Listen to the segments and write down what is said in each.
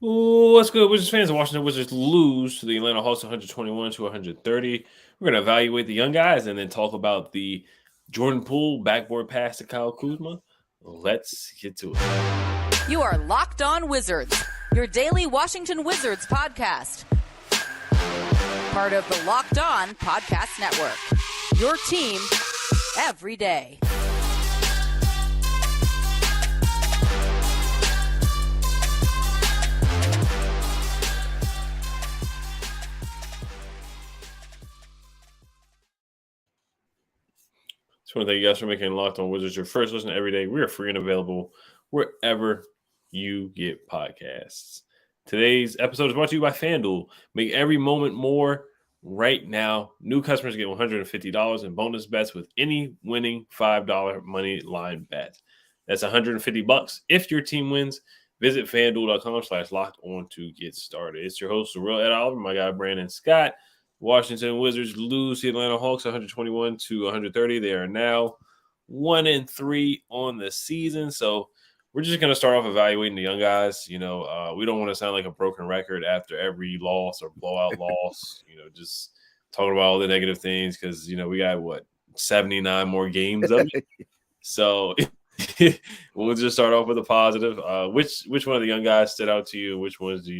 Ooh, what's good? Wizards fans, the Washington Wizards lose to the Atlanta Hawks 121 to 130. We're going to evaluate the young guys and then talk about the Jordan Poole backboard pass to Kyle Kuzma. Let's get to it. You are Locked On Wizards, your daily Washington Wizards podcast. Part of the Locked On Podcast Network, your team every day. Just want to thank you guys for making Locked On Wizards your first listen every day. We are free and available wherever you get podcasts. Today's episode is brought to you by FanDuel. Make every moment more right now. New customers get $150 in bonus bets with any winning $5 money line bet. That's $150 if your team wins. Visit FanDuel.com/locked-on to get started. It's your host, the real Ed Oliver, my guy Brandon Scott. Washington Wizards lose the Atlanta Hawks 121 to 130. They are now 1-3 on the season. So we're just going to start off evaluating the young guys. We don't want to sound like a broken record after every loss or blowout loss. Just talking about all the negative things because, we got 79 more games of it. So we'll just start off with a positive. Which one of the young guys stood out to you? Which ones did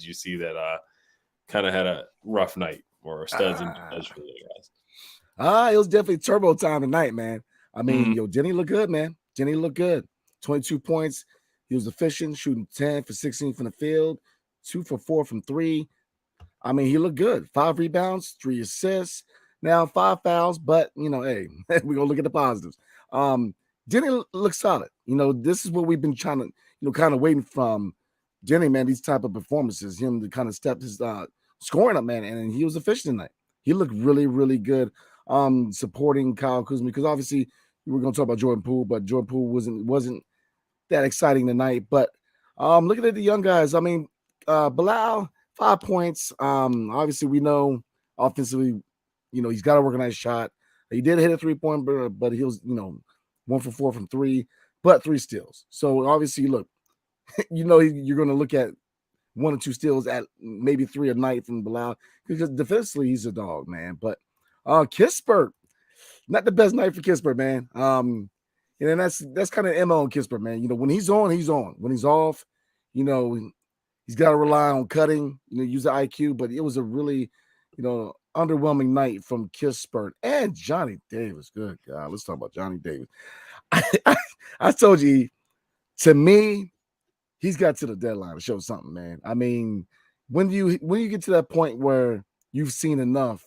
you see that kind of had a rough night or studs and duds for the guys? It was definitely turbo time tonight, man. I mean, Deni looked good, man. Deni looked good. 22 points. He was efficient, shooting 10 for 16 from the field, 2 for 4 from 3. I mean, he looked good. 5 rebounds, 3 assists. Now 5 fouls, but hey, we're gonna look at the positives. Deni looks solid. This is what we've been trying to, kind of waiting from Deni, man. These type of performances, him to kind of step his scoring up, man, and he was efficient tonight. He looked really, really good supporting Kyle Kuzma because obviously we're going to talk about Jordan Poole, but Jordan Poole wasn't that exciting tonight. But looking at the young guys, I mean, Bilal, 5 points. Obviously we know offensively, he's got to work on that shot. He did hit a 3-point, but he was, 1 for 4 from 3, but 3 steals. So obviously, look, you're going to look at 1 or 2 steals at maybe 3 a night from Bilal because defensively he's a dog, man. But Kispert, not the best night for Kispert, man. And that's kind of MO on Kispert, man. When he's on, he's on. When he's off, he's got to rely on cutting, use the IQ. But it was a really, underwhelming night from Kispert and Johnny Davis. Good God, let's talk about Johnny Davis. I told you, to me, he's got to the deadline to show something, man. I mean, when you get to that point where you've seen enough,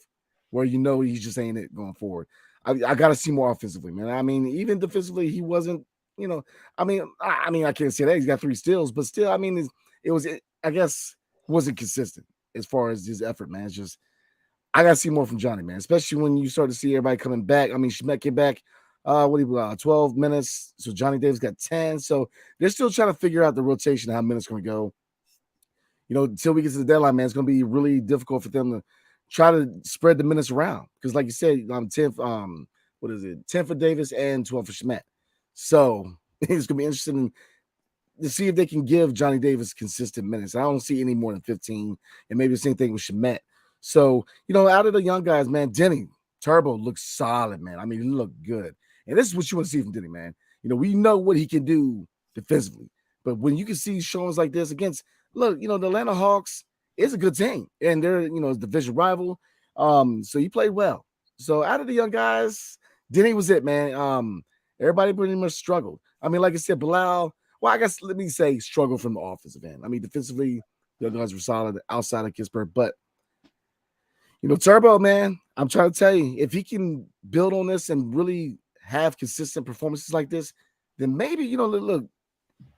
where he just ain't it going forward. I got to see more offensively, man. I mean, even defensively, he wasn't. I mean, I can't say that he's got 3 steals, but still, I mean, I guess, wasn't consistent as far as his effort, man. It's just I got to see more from Johnny, man. Especially when you start to see everybody coming back. I mean, Schmidt came back. 12 minutes. So Johnny Davis got 10. So they're still trying to figure out the rotation, how minutes going to go. Until we get to the deadline, man, it's going to be really difficult for them to try to spread the minutes around. Because like you said, 10 for Davis and 12 for Schmidt. So it's going to be interesting to see if they can give Johnny Davis consistent minutes. I don't see any more than 15. And maybe the same thing with Schmidt. So, out of the young guys, man, Deni, Turbo looks solid, man. I mean, he looked good. And this is what you want to see from Deni, man. We know what he can do defensively. But when you can see showings like this against, the Atlanta Hawks is a good team. And they're, a division rival. So he played well. So out of the young guys, Deni was it, man. Everybody pretty much struggled. I mean, like I said, Bilal, well, I guess let me say struggled from the offensive end. I mean, defensively, the young guys were solid outside of Kispert. But, Turbo, man, I'm trying to tell you, if he can build on this and really have consistent performances like this, then maybe, look,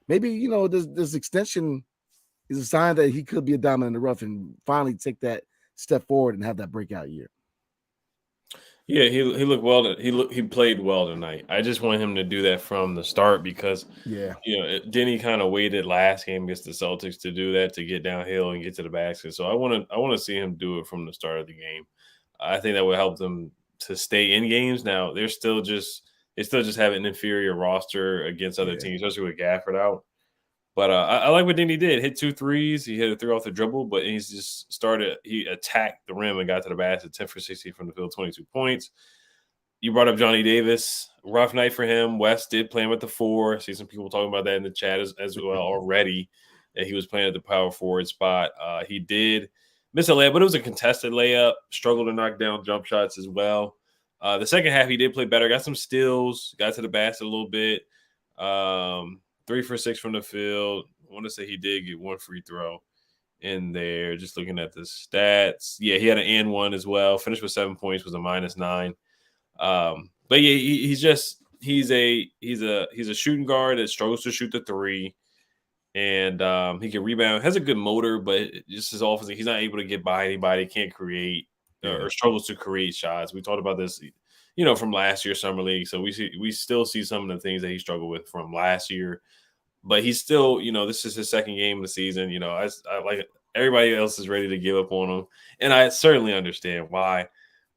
maybe, this extension is a sign that he could be a diamond in the rough and finally take that step forward and have that breakout year. Yeah, he looked well. He played well tonight. I just want him to do that from the start because Denny kind of waited last game against the Celtics to do that, to get downhill and get to the basket. So I want to see him do it from the start of the game. I think that would help them to stay in games. Now they still just have an inferior roster against other teams, especially with Gafford out. But I like what Deni did. Hit 2 threes. He hit a 3 off the dribble, but he attacked the rim and got to the basket. 10 for 16 from the field, 22 points. You brought up Johnny Davis. Rough night for him. West did play him at the 4. I see some people talking about that in the chat as well already, that he was playing at the power forward spot. He did miss a layup, but it was a contested layup. Struggled to knock down jump shots as well. The second half, he did play better. Got some steals. Got to the basket a little bit. 3 for 6 from the field. I want to say he did get 1 free throw in there. Just looking at the stats. Yeah, he had an and 1 as well. Finished with 7 points, was a -9. But yeah, he's a shooting guard that struggles to shoot the 3. And he can rebound, has a good motor, but just his offense, he's not able to get by anybody, can't create or struggles to create shots. We talked about this, from last year's summer league. So we still see some of the things that he struggled with from last year, but he's still, this is his second game of the season. I like everybody else is ready to give up on him, and I certainly understand why.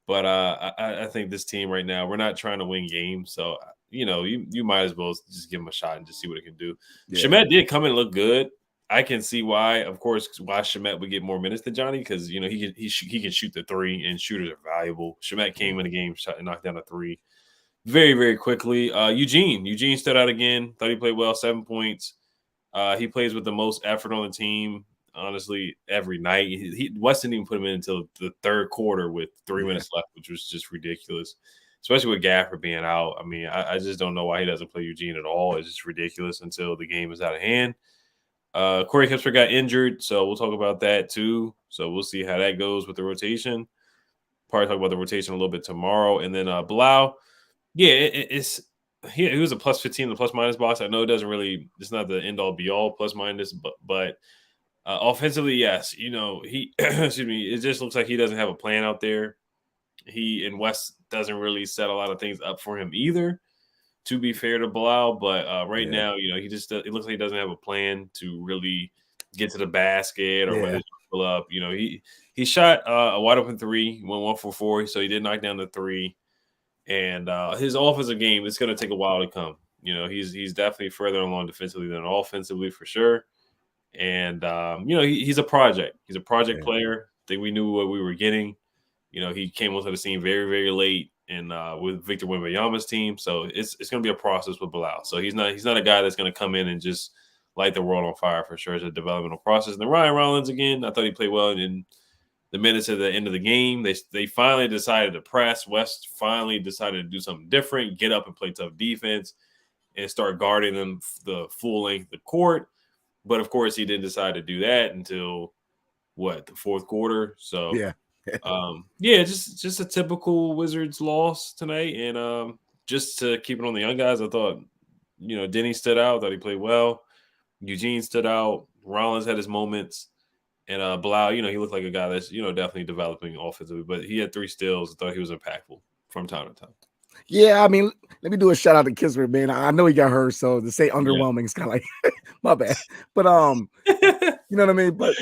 But I think this team right now, we're not trying to win games, so you might as well just give him a shot and just see what it can do. Yeah. Shamet did come in and look good. I can see why, of course, why Shamet would get more minutes than Johnny, because he can shoot the 3, and shooters are valuable. Shamet came in the game, shot and knocked down a 3 very, very quickly. Eugene stood out again. Thought he played well, 7 points. He plays with the most effort on the team, honestly, every night. West didn't even put him in until the third quarter with 3 minutes left, which was just ridiculous, especially with Gafford being out. I mean, I just don't know why he doesn't play Eugene at all. It's just ridiculous until the game is out of hand. Corey Kipser got injured, so we'll talk about that too. So we'll see how that goes with the rotation. Probably talk about the rotation a little bit tomorrow. And then Bilal, he was a +15 in the plus-minus box. I know it's not the end-all be-all plus-minus, but offensively, yes. He excuse me, it just looks like he doesn't have a plan out there. He and West doesn't really set a lot of things up for him either, to be fair to Bilal. But right now, it looks like he doesn't have a plan to really get to the basket or whether to pull up. He shot a wide open 3, went 1 for 4, so he did knock down the 3. And his offensive game, it's going to take a while to come. He's definitely further along defensively than offensively for sure. And he's a project. He's a project player. I think we knew what we were getting. He came onto the scene very, very late and with Victor Wembanyama's team. So it's going to be a process with Bilal. So he's not a guy that's going to come in and just light the world on fire for sure. It's a developmental process. And then Ryan Rollins, again, I thought he played well in the minutes at the end of the game. They finally decided to press. West finally decided to do something different, get up and play tough defense and start guarding them the full length of the court. But, of course, he didn't decide to do that until, the fourth quarter. So, just a typical Wizards loss tonight. And just to keep it on the young guys, I thought, Deni stood out. I thought he played well. Eugene stood out. Rollins had his moments. And Bilal, he looked like a guy that's, definitely developing offensively. But he had 3 steals. I thought he was impactful from time to time. Yeah, I mean, let me do a shout out to Kismer, man. I know he got hurt, so to say underwhelming is kind of like my bad. But you know what I mean? But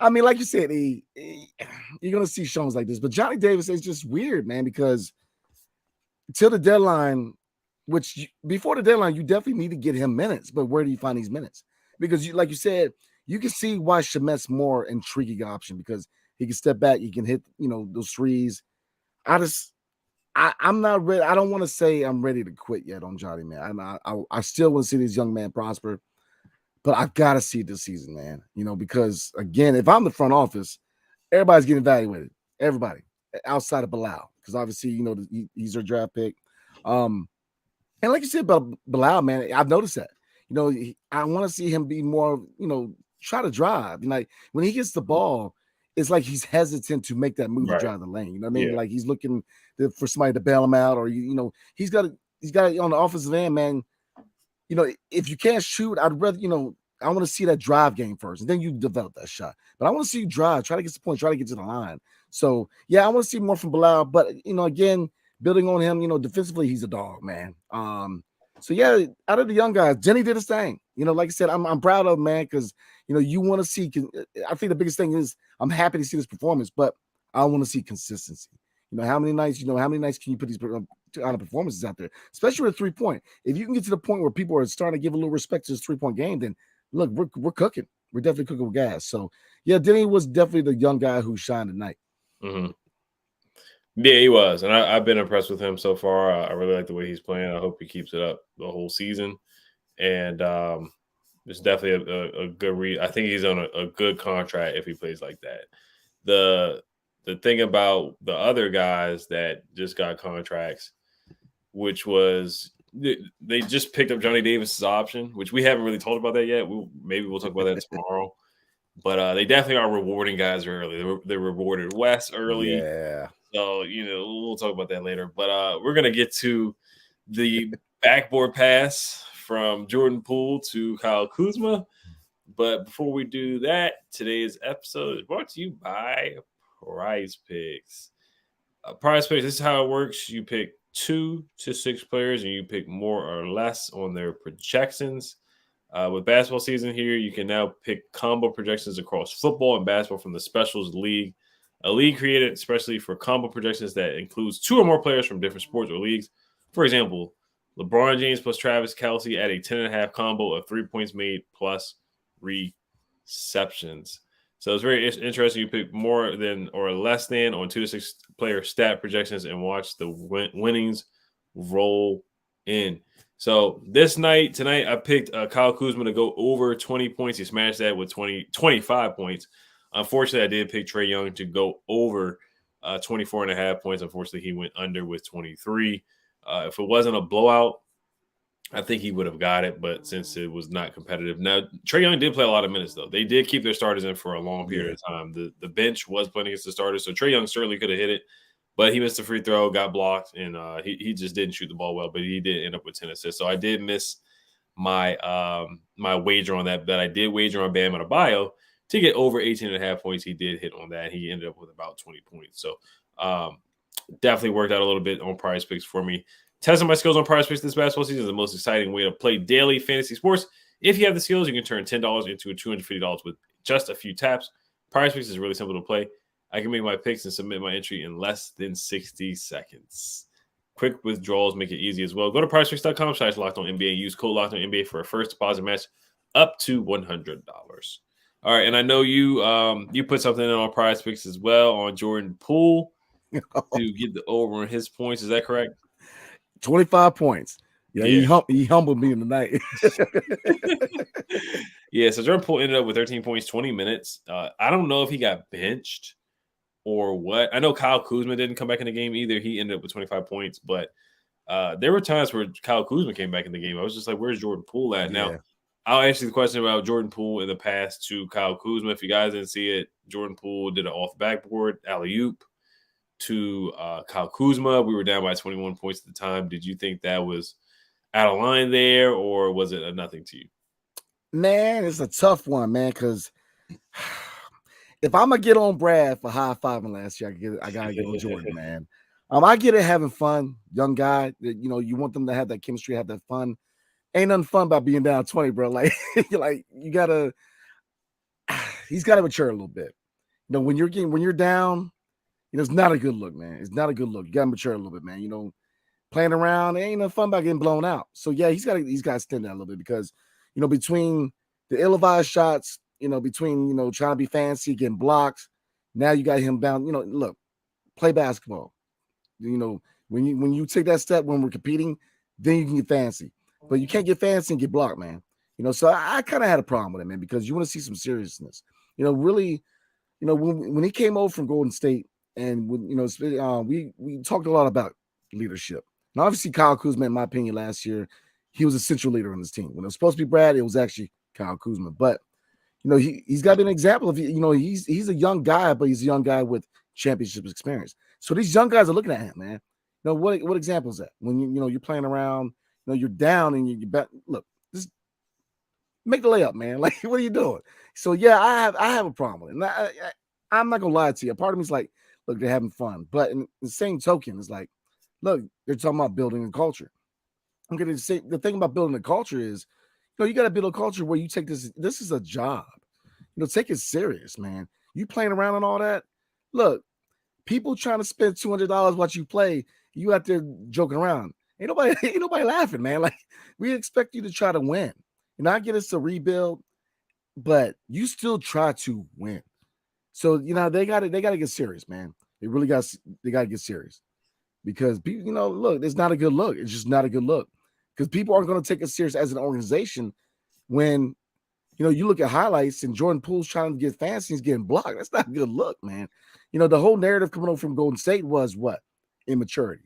I mean, like you said, you're gonna see shows like this. But Johnny Davis is just weird, man, because till the deadline, before the deadline, you definitely need to get him minutes. But where do you find these minutes? Because like you said, you can see why Shamet's more intriguing option, because he can step back, he can hit, those threes. I'm not ready. I don't want to say I'm ready to quit yet on Johnny, man. I still want to see this young man prosper, but I've got to see it this season, man. Because again, if I'm the front office, everybody's getting evaluated. Everybody outside of Bilal, because obviously, he's their draft pick. And like you said about Bilal, man, I've noticed that. I want to see him be more, try to drive. Like when he gets the ball, it's like he's hesitant to make that move to drive the lane. You know what I mean? Yeah. Like he's looking for somebody to bail him out, or he's got on the offensive end, man. If you can't shoot, I'd rather I want to see that drive game first, and then you develop that shot. But I want to see you drive, try to get to the point, try to get to the line. So yeah, I want to see more from Bilal. But again, building on him, defensively, he's a dog, man. So yeah, out of the young guys, Deni did his thing. Like I said, I'm proud of him, man, because you want to see. I think the biggest thing is I'm happy to see this performance, but I want to see consistency. How many nights? How many nights can you put these kind of performances out there, especially with 3-point. If you can get to the point where people are starting to give a little respect to this 3-point game, then look, we're cooking. We're definitely cooking with gas. So yeah, Deni was definitely the young guy who shined tonight. Mm-hmm. Yeah, he was, and I've been impressed with him so far. I really like the way he's playing. I hope he keeps it up the whole season, and it's definitely a good read. I think he's on a good contract if he plays like that. The thing about the other guys that just got contracts, which was they just picked up Johnny Davis's option, which we haven't really talked about that yet. Maybe we'll talk about that tomorrow. But they definitely are rewarding guys early. They rewarded Wes early. Yeah. So, we'll talk about that later. But we're going to get to the backboard pass from Jordan Poole to Kyle Kuzma. But before we do that, today's episode is brought to you by PrizePicks. PrizePicks, this is how it works. You pick 2 to 6 players, and you pick more or less on their projections. With basketball season here, you can now pick combo projections across football and basketball from the Specials League, a league created especially for combo projections that includes 2 or more players from different sports or leagues. For example, LeBron James plus Travis Kelce at a 10.5 combo of 3 points made plus receptions. So it's very interesting. You pick more than or less than on 2 to 6 player stat projections and watch the winnings roll in. So tonight, I picked Kyle Kuzma to go over 20 points. He smashed that with 25 points. Unfortunately, I did pick Trae Young to go over 24.5 points. Unfortunately, he went under with 23. If it wasn't a blowout, I think he would have got it, but since it was not competitive. Now, Trae Young did play a lot of minutes, though. They did keep their starters in for a long period of time. The bench was playing against the starters, so Trae Young certainly could have hit it, but he missed a free throw, got blocked, and he just didn't shoot the ball well, but he did end up with 10 assists. So I did miss my my wager on that, but I did wager on Bam Adebayo to get over 18.5 points. He did hit on that. He ended up with about 20 points. So definitely worked out a little bit on PrizePicks for me. Testing my skills on PrizePicks this basketball season is the most exciting way to play daily fantasy sports. If you have the skills, you can turn $10 into $250 with just a few taps. PrizePicks is really simple to play. I can make my picks and submit my entry in less than 60 seconds. Quick withdrawals make it easy as well. Go to PrizePicks.com/LockedOnNBA. Use code LockedOnNBA for a first deposit match up to $100. All right, and I know you put something in on PrizePicks as well on Jordan Poole to get the over on his points. Is that correct? 25 points. Yeah. He humbled me tonight. Yeah, so Jordan Poole ended up with 13 points, 20 minutes. I don't know if he got benched or what. I know Kyle Kuzma didn't come back in the game either. He ended up with 25 points, but there were times where Kyle Kuzma came back in the game. I was just like, where's Jordan Poole at? Now, I'll ask you the question about Jordan Poole in the past to Kyle Kuzma. If you guys didn't see it, Jordan Poole did an off backboard alley-oop to Kyle Kuzma. We were down by 21 points at the time. Did you think that was out of line there, or was it a nothing to you? Man, it's a tough one, man, because if I'm going to get on Brad for high-fiving last year, I got to get on Jordan, man. I get it having fun, young guy. You want them to have that chemistry, have that fun. Ain't nothing fun about being down 20, bro. Like, he's got to mature a little bit. When you're down, it's not a good look, man. It's not a good look. You got to mature a little bit, man. Playing around, ain't no fun about getting blown out. So yeah, he's got to stand that a little bit because, between the ill-advised shots, between trying to be fancy, getting blocked, now you got him bound. Look, play basketball. When you take that step when we're competing, then you can get fancy. But you can't get fancy and get blocked, man. So I kind of had a problem with it, man, because you want to see some seriousness. Really, when he came over from Golden State, and we talked a lot about leadership. Now, obviously, Kyle Kuzma, in my opinion, last year, he was a central leader on this team. When it was supposed to be Brad, it was actually Kyle Kuzma. But he's got to be an example of he's a young guy, but he's a young guy with championship experience. So these young guys are looking at him, man. What example is that? When you're playing around, you're down and you bet. Look, just make the layup, man. Like, what are you doing? So yeah, I have a problem with it. And I'm not gonna lie to you. A part of me is like, look, they're having fun, but in the same token, it's like, look, they're talking about building a culture. I'm gonna say the thing about building a culture is, you got to build a culture where you take this is a job. Take it serious, man. You playing around and all that. Look, people trying to spend $200 watch you play You out there joking around. Ain't nobody laughing, man. Like, we expect you to try to win. And I get it's a rebuild, but you still try to win. So, they got to get serious, man. They got to get serious because people, look, it's not a good look. It's just not a good look because people aren't going to take us serious as an organization when, you look at highlights and Jordan Poole's trying to get fancy, he's getting blocked. That's not a good look, man. The whole narrative coming over from Golden State was what? Immaturity.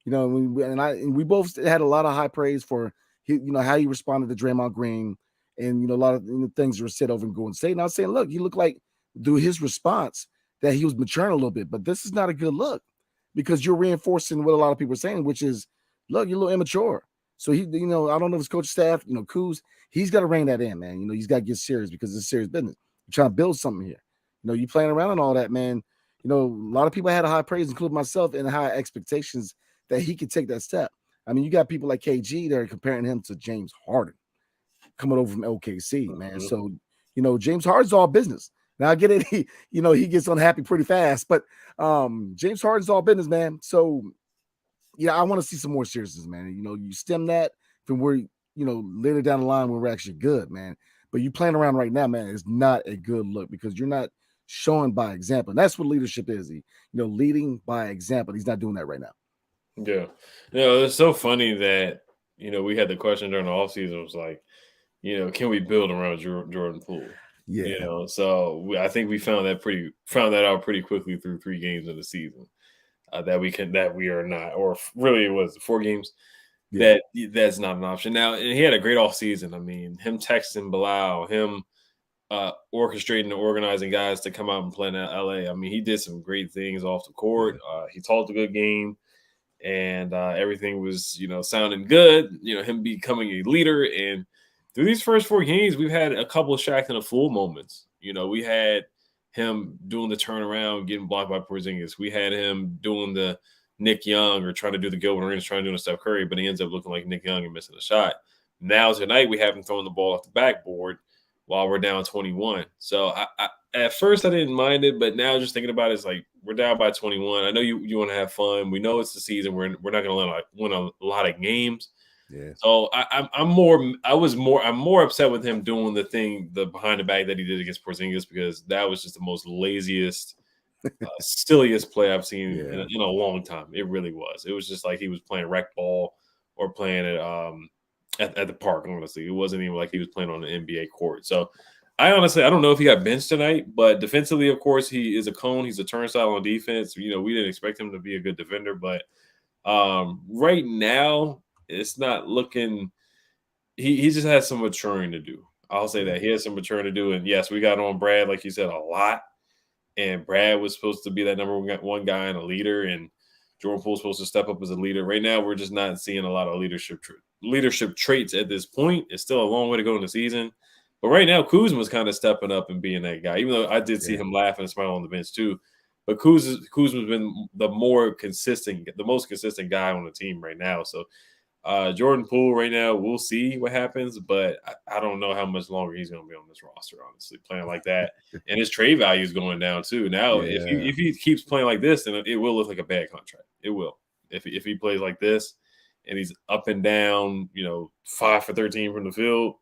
We both had a lot of high praise for how he responded to Draymond Green and a lot of things were said over in Golden State. And I was saying, look, you look like through his response that he was maturing a little bit, but this is not a good look because you're reinforcing what a lot of people are saying, which is, look, you're a little immature. So he, I don't know if his coach staff, Kuz, he's got to rein that in, man. He's got to get serious because it's serious business. You're trying to build something here. You playing around and all that, man. A lot of people had a high praise, including myself, and high expectations that he could take that step. I mean, you got people like KG that are comparing him to James Harden coming over from OKC, man. So, James Harden's all business. Now I get it. He gets unhappy pretty fast, but James Harden's all business, man. So, I want to see some more seriousness, man. You stem that from where, later down the line when we're actually good, man. But you playing around right now, man, is not a good look because you're not showing by example. And that's what leadership is. Leading by example. He's not doing that right now. Yeah. It's so funny that, we had the question during the offseason. It was like, can we build around Jordan Poole? Yeah. So I think we found that out pretty quickly through 3 games of the season that we are not, or really it was 4 games. Yeah. That's not an option. Now, and he had a great offseason. I mean, him texting Bilal, him orchestrating and organizing guys to come out and play in LA. I mean, he did some great things off the court. He talked a good game. And everything was, sounding good, him becoming a leader. And through these first 4 games, we've had a couple of Shaq and a Fool moments. We had him doing the turnaround, getting blocked by Porzingis. We had him doing the Nick Young or trying to do the Gilbert Arenas, trying to do the Steph Curry, but he ends up looking like Nick Young and missing a shot. Now tonight, we have him throwing the ball off the backboard while we're down 21. So I at first I didn't mind it, but now just thinking about it, it's like we're down by 21. I know you want to have fun. We know it's the season. We're not going to win a lot of games. Yeah. So I'm more upset with him doing the behind the back that he did against Porzingis because that was just the most laziest, silliest play I've seen in a long time. It really was. It was just like he was playing rec ball or playing at the park. Honestly, it wasn't even like he was playing on an NBA court. So I don't know if he got benched tonight, but defensively, of course, he is a cone. He's a turnstile on defense. We didn't expect him to be a good defender, but right now it's not looking. He just has some maturing to do. I'll say that he has some maturing to do. And yes, we got on Brad, like you said, a lot. And Brad was supposed to be that number one guy and a leader, and Jordan Poole's supposed to step up as a leader. Right now, we're just not seeing a lot of leadership traits at this point. It's still a long way to go in the season. But right now, Kuz was kind of stepping up and being that guy, even though I did see him laughing and smile on the bench too. But Kuz has been the most consistent guy on the team right now. So Jordan Poole right now, we'll see what happens, but I don't know how much longer he's going to be on this roster, honestly, playing like that. And his trade value is going down too. Now, if he keeps playing like this, then it will look like a bad contract. It will. If he plays like this and he's up and down, 5 for 13 from the field,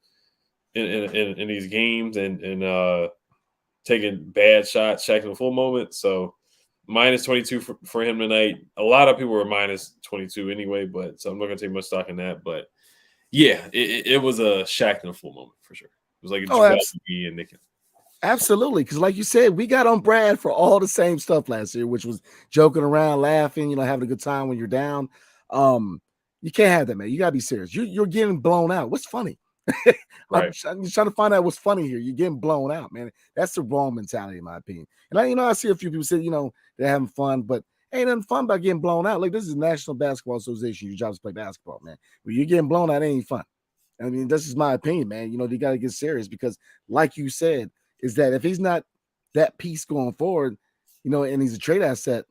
in these games and taking bad shots, checking full moment. So minus 22 for him tonight. A lot of people were minus 22 anyway, but so I'm not going to take much stock in that. But yeah, it was a Shaq and a full moment for sure. It was like a Joel and Nick. Absolutely, because like you said, we got on Brad for all the same stuff last year, which was joking around, laughing, having a good time when you're down. You can't have that, man. You got to be serious. You're getting blown out. What's funny? Right. I'm just trying to find out what's funny here. You're getting blown out, man. That's the wrong mentality, in my opinion. And I see a few people say, they're having fun, but ain't nothing fun about getting blown out. Like, this is National Basketball Association. Your job is to play basketball, man. When you're getting blown out, it ain't fun. I mean, this is my opinion, man. You got to get serious because, like you said, is that if he's not that piece going forward, and he's a trade asset,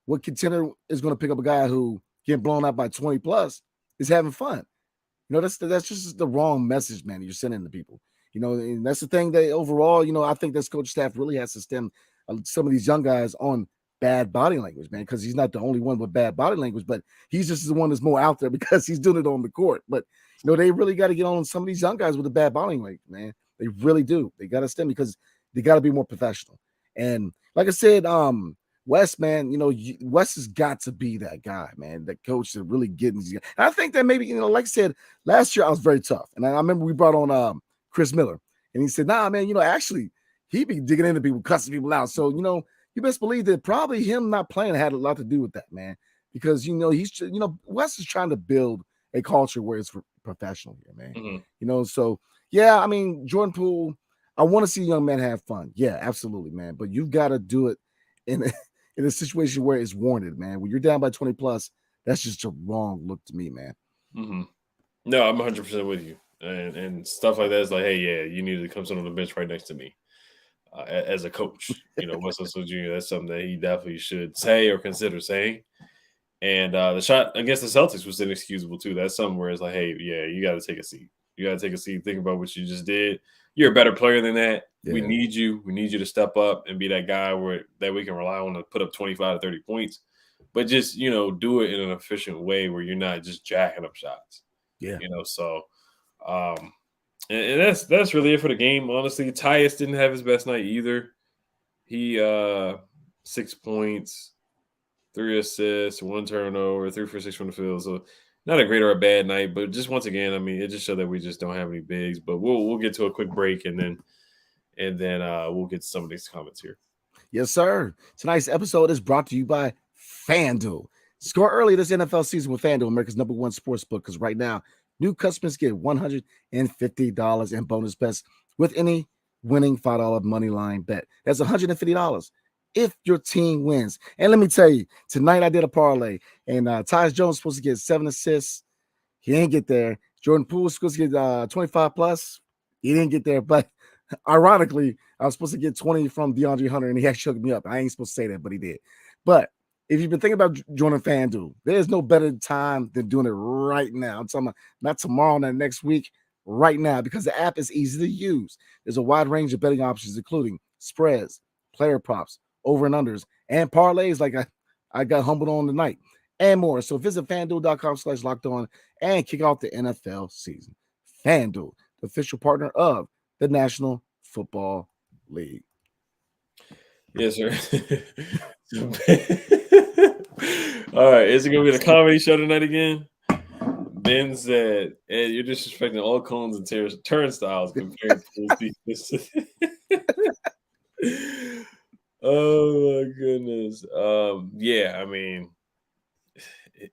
what contender is going to pick up a guy who getting blown out by 20 plus is having fun? That's just the wrong message, man, you're sending to people. And that's the thing that overall, I think this coach staff really has to stem some of these young guys on bad body language, man, because he's not the only one with bad body language, but he's just the one that's more out there because he's doing it on the court. But, they really got to get on some of these young guys with the bad body language, man. They really do. They got to stem because they got to be more professional. And like I said, Wes, man, Wes has got to be that guy, man, that coach that really getting these guys. And I think that maybe, like I said, last year I was very tough. And I remember we brought on Chris Miller, and he said, nah, man, actually, he be digging into people, cussing people out. So, you best believe that probably him not playing had a lot to do with that, man, because, he's, Wes is trying to build a culture where it's professional here, man. Mm-hmm. So, yeah, I mean, Jordan Poole, I want to see young men have fun. Yeah, absolutely, man. But you've got to do it in a situation where it's warranted, man. When you're down by 20 plus, that's just a wrong look to me, man. Mm-hmm. No, I'm 100% with you. And stuff like that is like, hey, yeah, you need to come sit on the bench right next to me as a coach. Wes Unseld Jr., that's something that he definitely should say or consider saying. And the shot against the Celtics was inexcusable, too. That's something where it's like, hey, yeah, you got to take a seat. You got to take a seat, think about what you just did. You're a better player than that. Yeah. We need you. We need you to step up and be that guy that we can rely on to put up 25 to 30 points. But just, do it in an efficient way where you're not just jacking up shots. Yeah. So and that's really it for the game. Honestly, Tyus didn't have his best night either. He 6 points, 3 assists, 1 turnover, 3 for 6 from the field. So not a great or a bad night, but just once again, I mean, it just showed that we just don't have any bigs. But we'll get to a quick break and then we'll get to some of these comments here. Yes, sir. Tonight's episode is brought to you by FanDuel. Score early this NFL season with FanDuel, America's #1 sportsbook, because right now, new customers get $150 in bonus bets with any winning $5 money line bet. That's $150 if your team wins. And let me tell you, tonight I did a parlay, and Tyus Jones supposed to get 7 assists. He didn't get there. Jordan Poole was supposed to get 25 plus. He didn't get there. But ironically, I was supposed to get 20 from DeAndre Hunter, and he actually hooked me up. I ain't supposed to say that, but he did. But if you've been thinking about joining FanDuel, there's no better time than doing it right now. I'm talking about not tomorrow, not next week, right now, because the app is easy to use. There's a wide range of betting options, including spreads, player props, over and unders, and parlays like I got humbled on tonight, and more. So visit FanDuel.com/lockedon and kick off the NFL season. FanDuel, the official partner of the National Football League. Yes, sir. All right, is it going to be the comedy show tonight again? Ben said, Ed, you're disrespecting all cones and turnstiles compared to defense. Oh, my goodness. Yeah, I mean,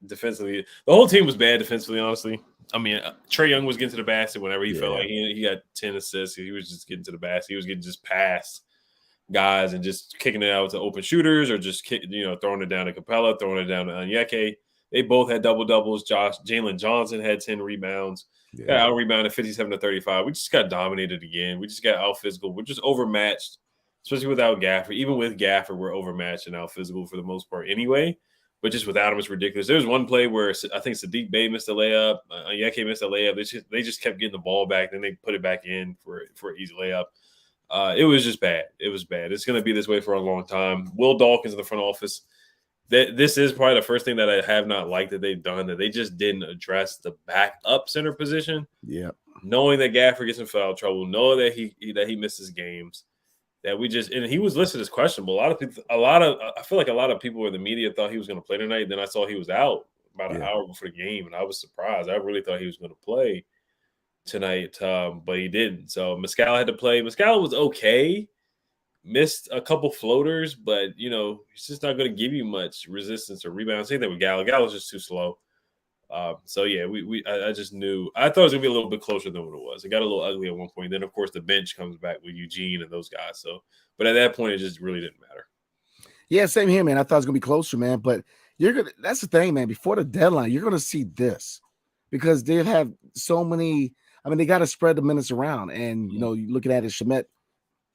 defensively, the whole team was bad defensively, honestly. I mean, Trae Young was getting to the basket whenever he felt like he got 10 assists. He was just getting to the basket. He was getting just past guys and just kicking it out to open shooters or just throwing it down to Capella, throwing it down to Onyeka. They both had double-doubles. Jalen Johnson had 10 rebounds. Got out-rebounded 57-35. We just got dominated again. We just got out-physical. We're just overmatched, especially without Gafford. Even with Gafford, we're overmatched and out-physical for the most part anyway. But just without him, it's ridiculous. There was one play where I think Sadiq Bey missed a layup. Onyeka missed a layup. They just kept getting the ball back. Then they put it back in for an easy layup. It was just bad. It was bad. It's going to be this way for a long time. Will Dawkins in the front office. This is probably the first thing that I have not liked that they've done, that they just didn't address the backup center position. Yeah. Knowing that Gafford gets in foul trouble, knowing that he misses games, that we just, and he was listed as questionable. I feel like a lot of people in the media thought he was going to play tonight. Then I saw he was out about an hour before the game, and I was surprised. I really thought he was going to play tonight, but he didn't. So Mescal had to play. Mescal was okay. Missed a couple floaters, but he's just not going to give you much resistance or rebound. Same thing with Gallo. Gallo's just too slow. So yeah, I just knew. I thought it was gonna be a little bit closer than what it was. It got a little ugly at one point. Then of course the bench comes back with Eugene and those guys. So, but at that point it just really didn't matter. Yeah, same here, man. I thought it was gonna be closer, man. But that's the thing, man. Before the deadline, you're gonna see this because they have so many. I mean, they got to spread the minutes around, and you're looking at it, Shamet.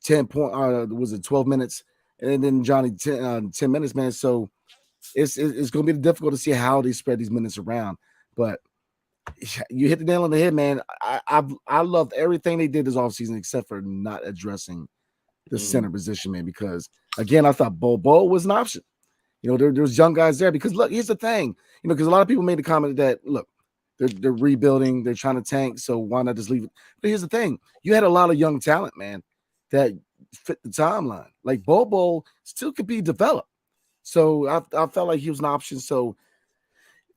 10 point was it 12 minutes and then Johnny 10 minutes, man. So it's going to be difficult to see how they spread these minutes around, but you hit the nail on the head, man. I loved everything they did this offseason except for not addressing the center position, man, because again, I thought Bo was an option. There's young guys there because look, here's the thing, because a lot of people made the comment that look, they're rebuilding, they're trying to tank, so why not just leave it? But here's the thing, you had a lot of young talent, man, that fit the timeline. Like Bobo still could be developed, so I felt like he was an option. So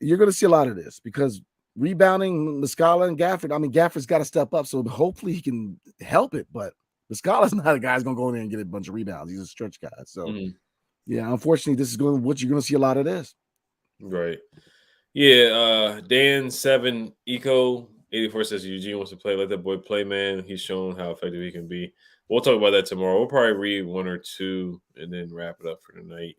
you're going to see a lot of this because rebounding, Muscala and Gafford. I mean, Gafford's got to step up, so hopefully he can help it. But Muscala's not a guy who's going to go in there and get a bunch of rebounds. He's a stretch guy. So, yeah, unfortunately, this is what you're going to see a lot of this. Right. Yeah. Dan 7 Eco 84 says Eugene wants to play. Let that boy play, man. He's shown how effective he can be. We'll talk about that tomorrow. We'll probably read one or two and then wrap it up for tonight.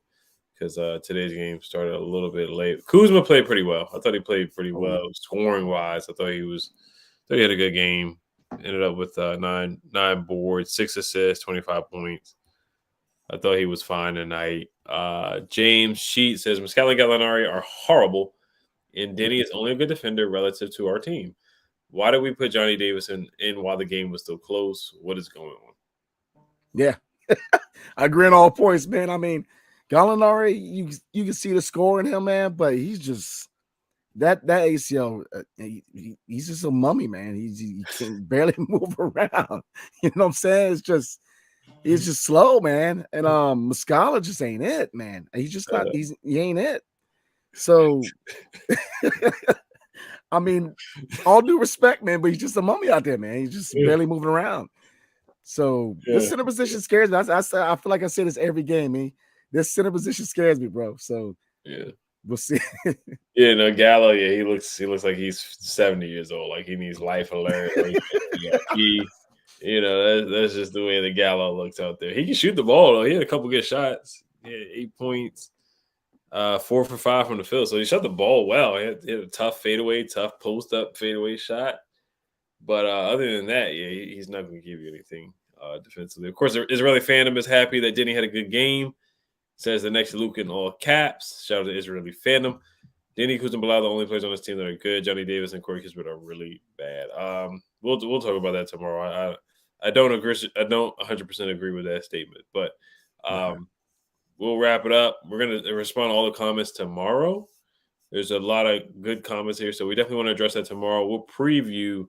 Because today's game started a little bit late. Kuzma played pretty well. I thought he played pretty well scoring wise. I thought he had a good game. Ended up with nine boards, 6 assists, 25 points. I thought he was fine tonight. James Sheet says Muscala and Gallinari are horrible, and Deni is only a good defender relative to our team. Why did we put Johnny Davis in while the game was still close? What is going on? Yeah, I agree on all points, man. I mean, Gallinari, you can see the score in him, man, but he's just that ACL. He's just a mummy, man. He can barely move around. You know what I'm saying? He's just slow, man. And Muscala just ain't it, man. He's just not. He ain't it. So, I mean, all due respect, man, but he's just a mummy out there, man. He's just barely moving around. So this center position scares me. I feel like I say this every game, man. This center position scares me, bro. So we'll see. Yeah, no, Gallo. Yeah, he looks like he's 70 years old. Like he needs life alert. That's just the way the Gallo looks out there. He can shoot the ball though. He had a couple good shots. He had 8 points, 4 for 5 from the field. So he shot the ball well. He had a tough fadeaway, tough post up fadeaway shot. But other than that, yeah, he's not going to give you anything defensively. Of course, the Israeli fandom is happy that Deni had a good game. Says the next Luke in all caps. Shout out to Israeli fandom. Deni, Kuz, and Bilal, the only players on this team that are good. Johnny Davis and Corey Kispert are really bad. We'll talk about that tomorrow. I don't agree. I don't 100% agree with that statement, but we'll wrap it up. We're gonna respond to all the comments tomorrow. There's a lot of good comments here, so we definitely want to address that tomorrow. We'll preview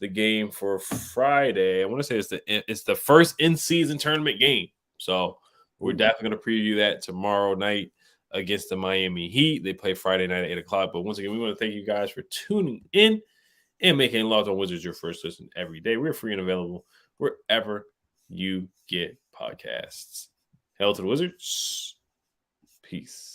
the game for Friday. I want to say it's the first in-season tournament game, so we're definitely going to preview that tomorrow night against the Miami Heat. They play Friday night at 8 o'clock. But once again, we want to thank you guys for tuning in and making Locked On Wizards your first listen every day. We're free and available wherever you get podcasts. Hail to the Wizards. Peace.